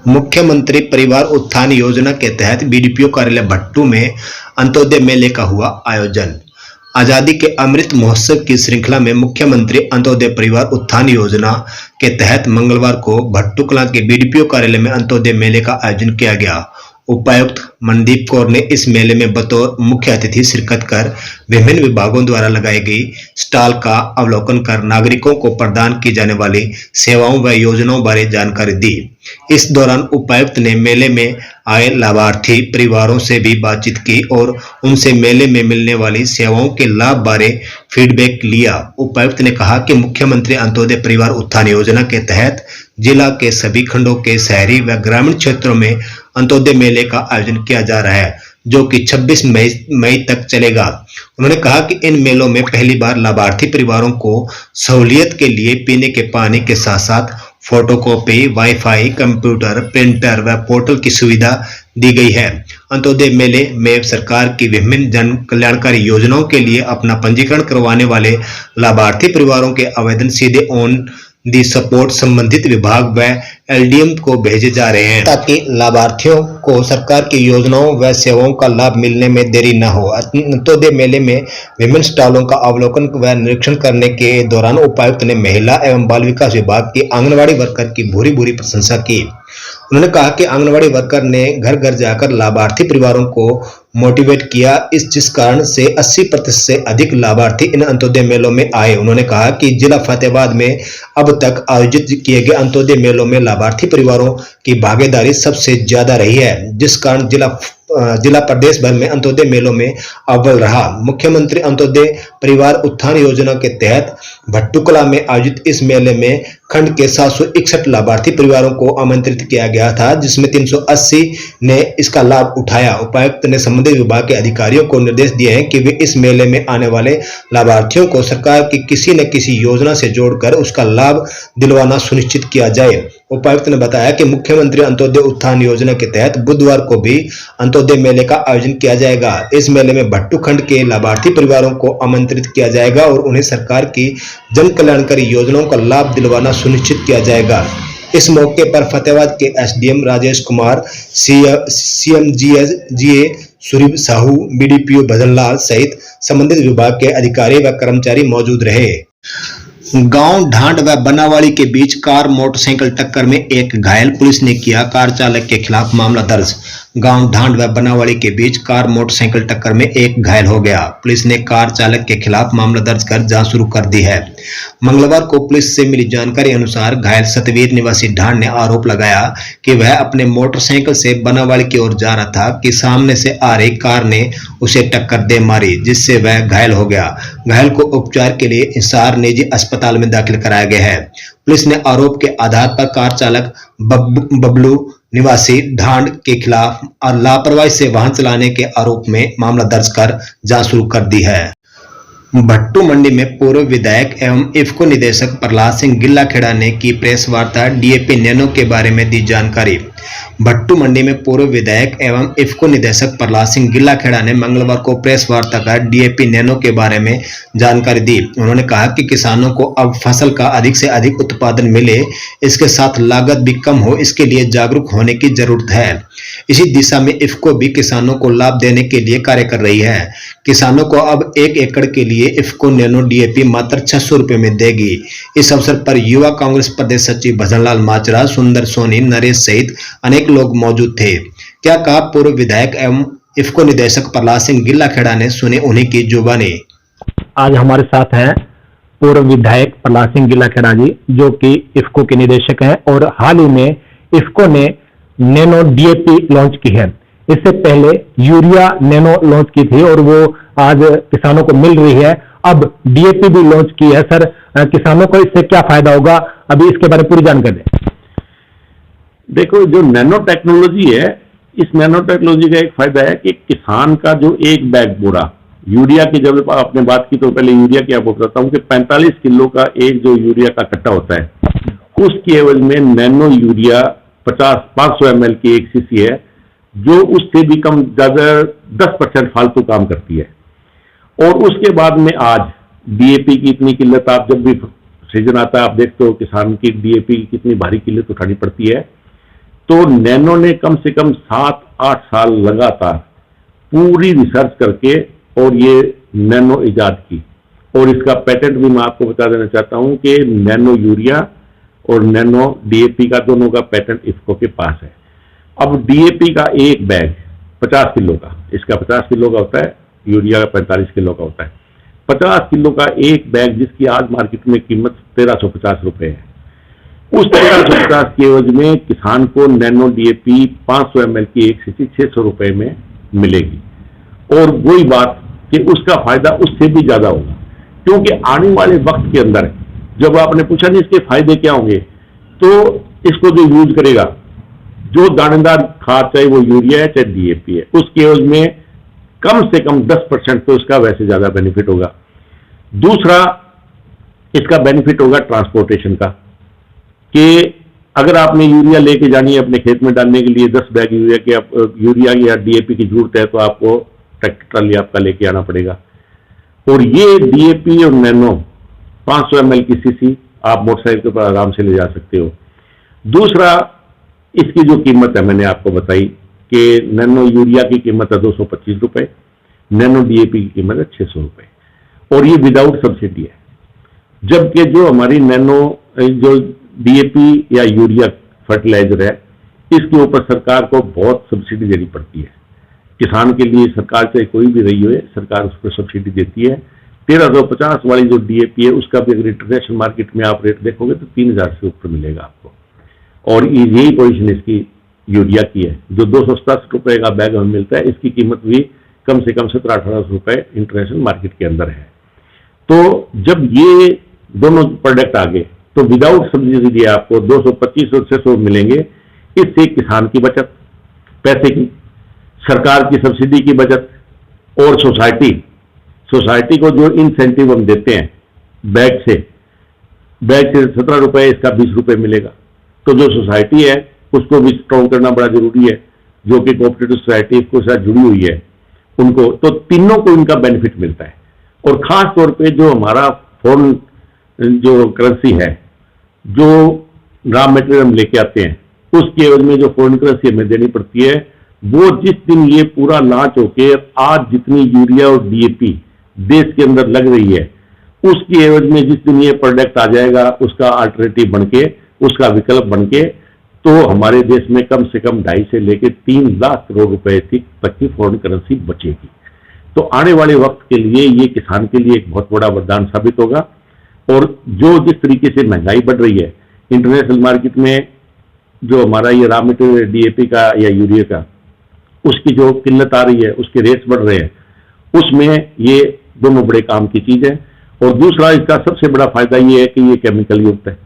मुख्यमंत्री परिवार उत्थान योजना के तहत बीडीपीओ कार्यालय भट्टू में अंत्योदय मेले का हुआ आयोजन। आजादी के अमृत महोत्सव की श्रृंखला में मुख्यमंत्री अंत्योदय परिवार उत्थान योजना के तहत मंगलवार को भट्टू कलां के बीडीपीओ कार्यालय में अंत्योदय मेले का आयोजन किया गया। उपायुक्त मनदीप कौर ने इस मेले में बतौर मुख्य अतिथि शिरकत कर विभिन्न विभागों द्वारा लगाई गई स्टॉल का अवलोकन कर नागरिकों को प्रदान की जाने वाली सेवाओं व योजनाओं बारे जानकारी दी। इस दौरान उपायुक्त ने मेले में आए लाभार्थी परिवारों से भी बातचीत की और उनसे मेले में मिलने वाली सेवाओं के लाभ बारे फीडबैक लिया। उपायुक्त ने कहा कि मुख्यमंत्री अंत्योदय परिवार उत्थान योजना के तहत जिला के सभी खंडों के शहरी व ग्रामीण क्षेत्रों में अंत्योदय मेले का आयोजन किया जा रहा है, जो कि 26 मई तक चलेगा। उन्होंने कहा कि इन मेलों में पहली बार लाभार्थी परिवारों को सहूलियत के लिए पीने के पानी के साथ साथ फोटोकॉपी, वाईफाई, कंप्यूटर, प्रिंटर व पोर्टल की सुविधा दी गई है। अंत्योदय मेले में सरकार की विभिन्न जन कल्याणकारी योजनाओं के लिए अपना पंजीकरण करवाने वाले लाभार्थी परिवारों के आवेदन सीधे ऑन दी सपोर्ट संबंधित विभाग व एलडीएम को भेजे जा रहे हैं, ताकि लाभार्थियों को सरकार की योजनाओं व सेवाओं का लाभ मिलने में देरी न हो। अंत्योदय मेले में विभिन्न स्टॉलों का अवलोकन व निरीक्षण करने के दौरान उपायुक्त ने महिला एवं बाल विकास विभाग की आंगनबाड़ी वर्कर की भूरी भूरी प्रशंसा की। उन्होंने कहा कि आंगनबाड़ी वर्कर ने घर घर जाकर लाभार्थी परिवारों को मोटिवेट किया, जिस कारण से 80% से अधिक लाभार्थी इन अंत्योदय मेलों में आए। उन्होंने कहा कि जिला फतेहाबाद में अब तक आयोजित किए गए अंत्योदय मेलों में लाभार्थी परिवारों की भागीदारी सबसे ज्यादा रही है, जिस कारण जिला प्रदेश भर में अंत्योदय मेलों में अव्वल रहा। मुख्यमंत्री अंत्योदय परिवार उत्थान योजना के तहत भट्टू कलां में आयोजित इस मेले में खंड के 761 लाभार्थी परिवारों को आमंत्रित किया गया था, जिसमें 380 ने इसका लाभ उठाया। उपायुक्त ने संबंधित विभाग के अधिकारियों को निर्देश दिए हैं कि वे इस मेले में आने वाले लाभार्थियों को सरकार की किसी न किसी योजना से जोड़कर उसका लाभ दिलवाना सुनिश्चित किया जाए। उपायुक्त ने बताया कि मुख्यमंत्री अंत्योदय उत्थान योजना के तहत बुधवार को भी अंत्योदय मेले का आयोजन किया जाएगा। इस मेले में भट्टू खंड के लाभार्थी परिवारों को आमंत्रित किया जाएगा और उन्हें सरकार की जन कल्याणकारी योजनाओं का लाभ दिलवाना सुनिश्चित किया जाएगा। इस मौके पर फतेहाबाद के एसडीएम राजेश कुमार, सीएमजीए सूरी साहू, बीडीपीओ भजनलाल सहित संबंधित विभाग के अधिकारी व कर्मचारी मौजूद रहे। गांव ढांड व बनावाड़ी के बीच कार मोटरसाइकिल टक्कर में एक घायल, पुलिस ने किया कार चालक के खिलाफ मामला दर्ज। गांव ढांड व बनावाड़ी के बीच कार मोटरसाइकिल टक्कर में एक घायल हो गया। पुलिस ने कार चालक के खिलाफ मामला दर्ज कर जांच शुरू कर दी है। मंगलवार को पुलिस से मिली जानकारी अनुसार घायल सतवीर निवासी ढांड ने आरोप लगाया कि वह अपने मोटरसाइकिल से बनावाड़ी की ओर जा रहा था कि सामने से आ रही कार ने उसे टक्कर दे मारी, जिससे वह घायल हो गया। घायल को उपचार के लिए हिसार निजी अस्पताल में दाखिल कराया गया है। पुलिस ने आरोप के आधार पर कार चालक बबलू निवासी ढांड के खिलाफ लापरवाही से वाहन चलाने के आरोप में मामला दर्ज कर जांच शुरू कर दी है। भट्टू मंडी में पूर्व विधायक एवं इफ्को निदेशक प्रहलाद सिंह गिल्लाखेड़ा ने की प्रेस वार्ता, डीएपी नैनो के बारे में दी जानकारी। भट्टू मंडी में पूर्व विधायक एवं इफ्को निदेशक प्रहलाद सिंह गिल्लाखेड़ा ने मंगलवार को प्रेस वार्ता कर डीएपी नैनो के बारे में जानकारी दी। उन्होंने कहा कि किसानों को अब फसल का अधिक से अधिक उत्पादन मिले, इसके साथ लागत भी कम हो, इसके लिए जागरूक होने की जरूरत है। इसी दिशा में इफ्को भी किसानों को लाभ देने के लिए कार्य कर रही है। किसानों को अब 1 एकड़ के लिए इफ्को नैनो डीएपी मात्र 600 रुपए में देगी। इस अवसर पर युवा कांग्रेस प्रदेश सचिव भजनलाल माचरा, सुंदर सोनी, नरेश सहित अनेक लोग मौजूद थे। क्या कहा पूर्व विधायक एवं इफ्को निदेशक प्रहलाद सिंह गिल्लाखेड़ा ने, सुने उन्हीं की जुबानी। आज हमारे साथ हैं पूर्व विधायक प्रहलाद सिंह गिल्लाखेड़ा जी, जो कि इफ्को के निदेशक हैं और हाल ही में इफ्को ने नैनो डीएपी लॉन्च की है। इससे पहले यूरिया नैनो लॉन्च की थी और वो आज किसानों को मिल रही है। अब डीएपी भी लॉन्च की है। सर, किसानों को इससे क्या फायदा होगा, अभी इसके बारे में पूरी जानकारी दें। देखो, जो नैनो टेक्नोलॉजी है, इस नैनो टेक्नोलॉजी का एक फायदा है कि किसान का जो एक बैग बोरा यूरिया की, जब आपने बात की तो पहले यूरिया की आपको बताता हूँ कि 45 किलो का एक जो यूरिया का कट्टा होता है, उसकी एवज में नैनो यूरिया 500 ml की एक सीसी है, जो उससे भी कम, ज्यादा 10% फालतू काम करती है। और उसके बाद में आज डीएपी की इतनी किल्लत, आप जब भी सीजन आता है आप देखते हो किसान की डीएपी की कितनी भारी किल्लत उठानी पड़ती है। तो नैनो ने कम से कम 7-8 साल लगातार पूरी रिसर्च करके और ये नैनो इजाद की, और इसका पेटेंट भी मैं आपको बता देना चाहता हूं कि नैनो यूरिया और नैनो डीएपी का दोनों का पेटेंट इफ्को के पास है। अब डीएपी का एक बैग 50 किलो का, इसका 50 किलो का होता है, यूरिया का 45 किलो का होता है। 50 किलो का एक बैग जिसकी आज मार्केट में कीमत 1350 रुपए है, उस 1350 के एवज में किसान को नैनो डीएपी 500 ml की एक शीशी 600 रुपए में मिलेगी। और वही बात कि उसका फायदा उससे भी ज्यादा होगा, क्योंकि आने वाले वक्त के अंदर जब आपने पूछा नहीं इसके फायदे क्या होंगे, तो इसको जो यूज करेगा, जो दानेदार खाद चाहे वो यूरिया है चाहे डीएपी है, उसके एवज में कम से कम 10% तो इसका वैसे ज्यादा बेनिफिट होगा। दूसरा इसका बेनिफिट होगा ट्रांसपोर्टेशन का, कि अगर आपने यूरिया लेके जानी है अपने खेत में डालने के लिए, 10 बैग यूरिया या डीएपी की जरूरत है, तो आपको ट्रैक्टर ट्राली आपका लेके आना पड़ेगा। और ये डीएपी और नैनो 500 ml की शीशी आप मोटरसाइकिल पर आराम से ले जा सकते हो। दूसरा इसकी जो कीमत है मैंने आपको बताई कि नैनो यूरिया की कीमत है 225 रुपए, नैनो डीएपी की कीमत है 600 रुपए, और ये विदाउट सब्सिडी है। जबकि जो हमारी नैनो जो डीएपी या यूरिया फर्टिलाइजर है, इसके ऊपर सरकार को बहुत सब्सिडी देनी पड़ती है। किसान के लिए सरकार चाहे कोई भी रही हो, सरकार उस पर सब्सिडी देती है। 1350 वाली जो डीएपी है उसका भी अगर इंटरनेशनल मार्केट में आप रेट देखोगे तो 3000 से ऊपर मिलेगा आपको, और यही पोजीशन इसकी यूरिया की है, जो 267 रुपए का बैग हमें मिलता है, इसकी कीमत भी कम से कम 1700-1800 रुपए इंटरनेशनल मार्केट के अंदर है। तो जब ये दोनों प्रोडक्ट आ गए तो विदाउट सब्सिडी आपको 225 और 600 मिलेंगे। इससे किसान की बचत, पैसे की, सरकार की सब्सिडी की बचत, और सोसाइटी को जो इंसेंटिव हम देते हैं बैग से 17 रुपए, इसका 20 रुपए मिलेगा। तो जो सोसाइटी है उसको भी स्ट्रॉन्ग करना बड़ा जरूरी है, जो कि कोऑपरेटिव सोसाइटी के साथ जुड़ी हुई है उनको, तो तीनों को इनका बेनिफिट मिलता है। और खास तौर पे जो हमारा फॉरेन जो करेंसी है, जो रॉ मटेरियल हम लेके आते हैं, उसके एवज में जो फॉरेन करेंसी हमें देनी पड़ती है, वो जिस दिन ये पूरा लॉन्च होके आज जितनी यूरिया और डीएपी देश के अंदर लग रही है, उसकी एवज में जिस दिन ये प्रोडक्ट आ जाएगा, उसका अल्टरनेटिव बनके, उसका विकल्प बनके, तो हमारे देश में कम से कम 2.5 से लेकर 3 लाख करोड़ रुपए तक की फॉरेन करेंसी बचेगी। तो आने वाले वक्त के लिए ये किसान के लिए एक बहुत बड़ा वरदान साबित होगा। और जो जिस तरीके से महंगाई बढ़ रही है इंटरनेशनल मार्केट में, जो हमारा ये रॉ मटेरियल डीएपी का या यूरिया का, उसकी जो किल्लत आ रही है, उसके रेट्स बढ़ रहे हैं, उसमें ये दोनों बड़े काम की चीज है। और दूसरा इसका सबसे बड़ा फायदा ये है कि ये केमिकल युक्त है।